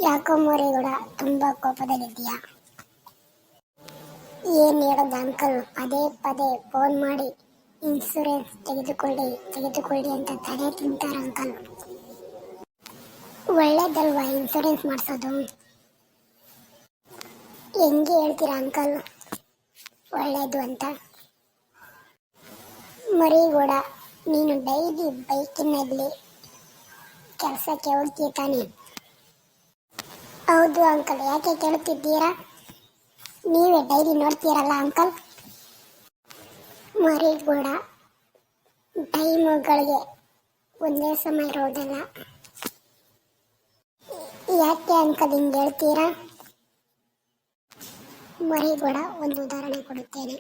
ಯಾಕೋ ಮೋರಿಗೌಡ ತುಂಬಾ ಕೋಪದಲ್ಲಿದ್ದೀಯಾ? ಏನ್ ಹೇಳೋದು ಅಂಕಲ್, ಪದೇ ಪದೇ ಫೋನ್ ಮಾಡಿ ಇನ್ಸೂರೆನ್ಸ್ ತೆಗೆದುಕೊಳ್ಳಿ ಅಂತ ತಲೆ ತಿಂತಾರ ಅಂಕಲ್. ಒಳ್ಳೇದಲ್ವಾ ಇನ್ಸೂರೆನ್ಸ್ ಮಾಡಿಸೋದು? ಹೆಂಗೆ ಹೇಳ್ತೀರಾ ಅಂಕಲ್ ಒಳ್ಳೇದು ಅಂತ? ಮರಿಗೌಡ, ನೀನು ಡೈಲಿ ಬೈಕಿನಲ್ಲಿ ಕೆಲಸಕ್ಕೆ ಹೋಗ್ತೀಯ ತಾನೆ? ಹೌದು ಅಂಕಲ್, ಯಾಕೆ ಕೇಳುತ್ತಿದ್ದೀರಾ? ನೀವೇ ಡೈಲಿ ನೋಡ್ತೀರಲ್ಲ ಅಂಕಲ್. ಮರಿಗೌಡ, ಟೈಮುಗಳಿಗೆ ಒಂದೇ ಸಮಯ ಇರೋದಲ್ಲ. ಯಾಕೆ ಅಂಕಲ್ ಹಿಂಗೆ ಹೇಳ್ತೀರಾ? ಮರಿಗೌಡ, ಒಂದು ಉದಾಹರಣೆ ಕೊಡುತ್ತೇನೆ.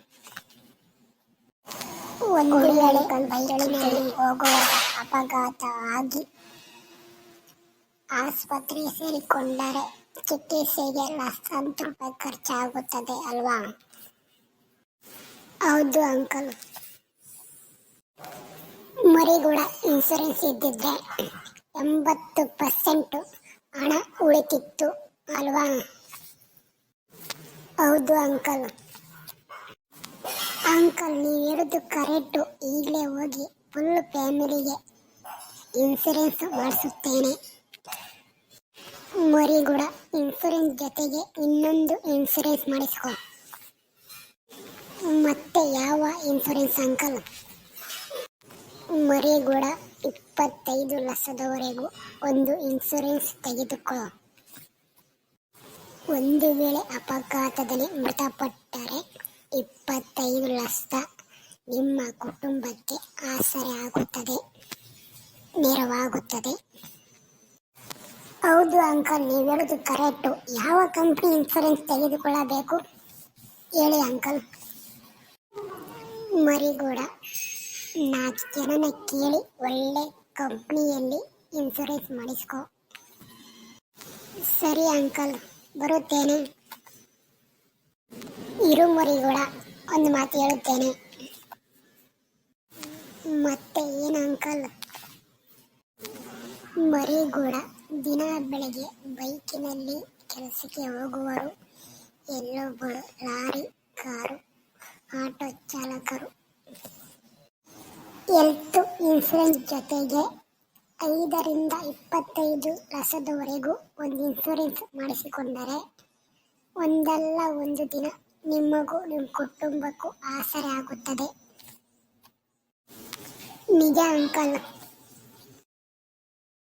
ಒಂದು ವೇಳೆ ಬೈಕಿನಲ್ಲಿ ಹೋಗುವಾಗ ಅಪಘಾತ ಆಗಿ ಆಸ್ಪತ್ರೆ ಸೇರಿಕೊಂಡರೆ ಚಿಕಿತ್ಸೆಗೆ ಲಕ್ಷಾಂತರ ರೂಪಾಯಿ ಖರ್ಚಾಗುತ್ತದೆ ಅಲ್ವಾ? ಹೌದು ಅಂಕಲ್. ಮರಿಗೌಡ, ಇನ್ಸೂರೆನ್ಸ್ ಇದ್ದಿದ್ರೆ 80% ಹಣ ಉಳಿತಿತ್ತು ಅಲ್ವಾ? ಹೌದು ಅಂಕಲ್. ಅಂಕಲ್, ನೀವು ಹೇಳೋದು ಕರೆಕ್ಟು. ಈಗಲೇ ಹೋಗಿ ಫುಲ್ ಫ್ಯಾಮಿಲಿಗೆ ಇನ್ಸೂರೆನ್ಸ್ ಮಾಡಿಸುತ್ತೇನೆ. ಮರಿಗೌಡ, ಇನ್ಸೂರೆನ್ಸ್ ಜೊತೆಗೆ ಇನ್ನೊಂದು ಇನ್ಸೂರೆನ್ಸ್ ಮಾಡಿಸ್ಕೊ. ಮತ್ತೆ ಯಾವ ಇನ್ಸೂರೆನ್ಸ್ ಅಂಕಲ್? ಮರಿಗೌಡ, 25 ಲಕ್ಷದವರೆಗೂ ಒಂದು ಇನ್ಸೂರೆನ್ಸ್ ತೆಗೆದುಕೋ. ಒಂದು ವೇಳೆ ಅಪಘಾತದಲ್ಲಿ ಮೃತಪಟ್ಟರೆ 25 ಲಕ್ಷ ನಿಮ್ಮ ಕುಟುಂಬಕ್ಕೆ ಆಸರೆ ಆಗುತ್ತದೆ, ನೆರವಾಗುತ್ತದೆ. ಹೌದು ಅಂಕಲ್, ನೀವು ಹೇಳೋದು ಕರೆಕ್ಟು. ಯಾವ ಕಂಪ್ನಿ ಇನ್ಸೂರೆನ್ಸ್ ತೆಗೆದುಕೊಳ್ಳಬೇಕು ಹೇಳಿ ಅಂಕಲ್. ಮರಿಗೌಡ, 4 ಜನನ ಕೇಳಿ ಒಳ್ಳೆ ಕಂಪ್ನಿಯಲ್ಲಿ ಇನ್ಸೂರೆನ್ಸ್ ಮಾಡಿಸ್ಕೊ. ಸರಿ ಅಂಕಲ್, ಬರುತ್ತೇನೆ. ಇರು ಮರಿಗೌಡ, ಒಂದು ಮಾತು ಹೇಳುತ್ತೇನೆ. ಮತ್ತೆ ಏನು ಅಂಕಲ್? ಮರಿಗೌಡ, ದಿನ ಬೆಳಗ್ಗೆ ಬೈಕಿನಲ್ಲಿ ಕೆಲಸಕ್ಕೆ ಹೋಗುವರು, ಎಲ್ಲೊಬ್ಬರು ಲಾರಿ, ಕಾರು, ಆಟೋ ಚಾಲಕರು. ಹೆಲ್ತ್ ಇನ್ಸೂರೆನ್ಸ್ ಜೊತೆಗೆ 5ರಿಂದ 25 ಲಕ್ಷದವರೆಗೂ ಒಂದು ಇನ್ಸೂರೆನ್ಸ್ ಮಾಡಿಸಿಕೊಂಡರೆ ಒಂದಲ್ಲ ಒಂದು ದಿನ ನಿಮಗೂ ನಿಮ್ಮ ಕುಟುಂಬಕ್ಕೂ ಆಸರೆ ಆಗುತ್ತದೆ. ನಿಜ ಅಂಕಲ್.